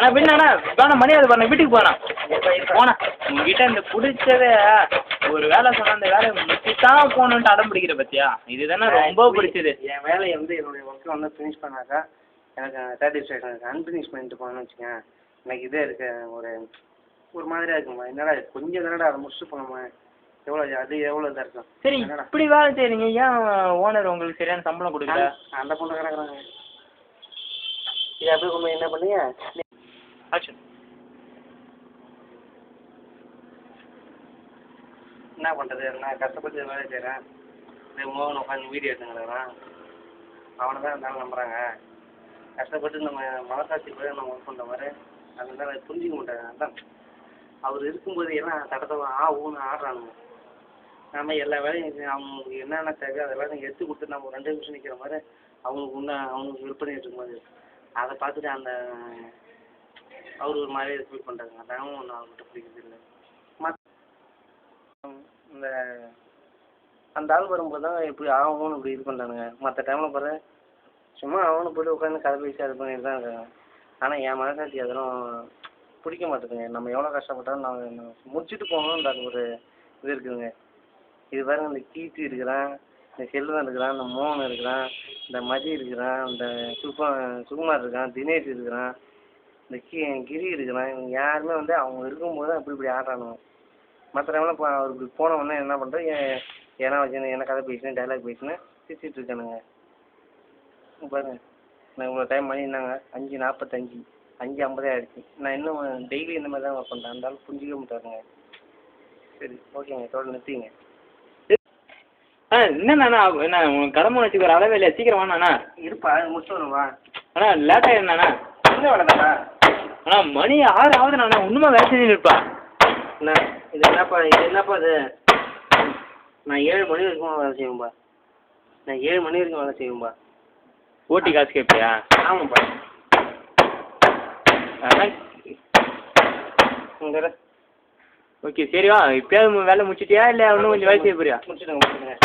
அண்ணா விண்ணா வேணாம் மணி அது பண்ண வீட்டுக்கு போகிறேன் போனேன் உங்ககிட்ட இந்த பிடிச்சத ஒரு வேலை சொன்னால் அந்த வேலையை முடிச்சுதான் போகணுன்ட்டு அடம் பிடிக்கிற பற்றியா இதுதானே ரொம்ப பிடிச்சது. என் வேலையை வந்து என்னுடைய ஒர்க்கை வந்து ஃபினிஷ் பண்ணாக்கா எனக்கு சாட்டிஸ்ஃபேக்ஷன் இருக்குது. அன்ஃபினிஷ் பண்ணிட்டு போனேன்னு வச்சுக்கேன் எனக்கு இதே இருக்க ஒரு மாதிரியாக இருக்குமா. என்னடா கொஞ்சம் தானடா அதை முடிச்சுட்டு போனோமா எவ்வளோ அது எவ்வளோ இதாக இருக்கும். சரி இப்படி வேலை செய்றீங்க ஏன் ஓனர் உங்களுக்கு சரியான சம்பளம் கொடுக்கல? அந்த பொண்ணு கிடக்குறாங்க இது அப்படியே கொண்டு என்ன பண்ணீங்க ஆக்ஷன் என்ன பண்ணுறது நான் கஷ்டப்பட்டு வேலை செய்கிறேன். மோகன் உட்காந்து வீடியோ எடுத்துங்கிறான் அவனை தான் இருந்தாலும் நம்புகிறாங்க. கஷ்டப்பட்டு நம்ம மனசாட்சி போய் நம்ம ஒர்க் பண்ணுற மாதிரி அதனால புரிஞ்சிக்க மாட்டாங்க. அதான் அவர் இருக்கும்போது எல்லாம் தடத்தை ஊன்னு ஆடுறானுங்க. நம்ம எல்லா வேலையும் அவங்களுக்கு என்னென்ன தேவையோ அதெல்லாம் நீங்கள் எடுத்து கொடுத்துட்டு நம்ம 2 நிமிஷம் நிற்கிற மாதிரி அவங்களுக்கு விற்பனை இருக்கும் போது அதை பார்த்துட்டு அந்த அவர் ஒரு மாதிரியே ஃபீல் பண்ணுறாங்க. அதான் ஒன்று அவர்கிட்ட பிடிக்கிறது இல்லை. இந்த அந்த ஆள் வரும்போது தான் இப்படி ஆகும்னு இப்படி இது பண்ணுறானுங்க. மற்ற டைமில் பாரு சும்மா அவனு போய்ட்டு உட்காந்து கதை பேசி அது பண்ணிட்டு தான் இருக்காங்க. ஆனால் என் மனசாட்சி அதெல்லாம் பிடிக்க மாட்டேங்குங்க. நம்ம எவ்வளோ கஷ்டப்பட்டாலும் நான் முடிச்சுட்டு போகணுன்ற அது ஒரு இது இருக்குதுங்க. இது பாருங்க இந்த கீர்த்தி இருக்கிறான், இந்த செல்வன் இருக்கிறான், இந்த மோகன் இருக்கிறான், இந்த மதி இருக்கிறான், இந்த சுகுமார் இருக்கான், தினேஷ் இருக்கிறான், இந்த கிரி இருக்கிறான். இவங்க யாருமே வந்து அவங்க இருக்கும்போது அப்படி இப்படி ஆடுறானுங்க. மற்ற டைம்லாம் இப்போ அவர் இப்படி போன உடனே என்ன பண்ணுறேன் ஏன்னா வச்சு என்ன கதை பேசினேன் டைலாக் பேசினேன் சிரிச்சிட்டு இருக்கானுங்க. பாருங்க நான் இவ்வளோ டைம் பண்ணி இருந்தாங்க 5:45 5:50 ஆகிடுச்சு. நான் இன்னும் டெய்லி இந்த மாதிரி தான் ஒர்க் பண்ணுறேன். அந்த ஆள் புரிஞ்சிக்க மாட்டாருங்க. சரி ஓகேங்க தொடர்ந்து நிறுத்திங்க. என்னண்ணா என்ன உங்களுக்கு கடமை வச்சுக்கிற அளவே இல்லையா சீக்கிரம் வாண்ணா. இருப்பா முடிச்சு வருவா அண்ணா லேட் ஆகிடுண்ணா. என்ன வேலைதாண்ணா அண்ணா மணி 6 ஆகுதுண்ணா இன்னுமா வேலை செஞ்சு இருப்பா. அண்ணா இது என்னப்பா இது நான் 7 மணி வரைக்கும் வேலை செய்வேன்பா. நான் 7 மணி வரைக்கும் வேலை செய்வேன்பா. ஓட்டி காசு கேட்பியா? ஆமாப்பா. ஓகே சரிவா இப்போயாவது வேலை முடிச்சிட்டியா இல்லை இன்னும் கொஞ்சம் வேலை செய்ய போறியா? முடிச்சுடுங்க.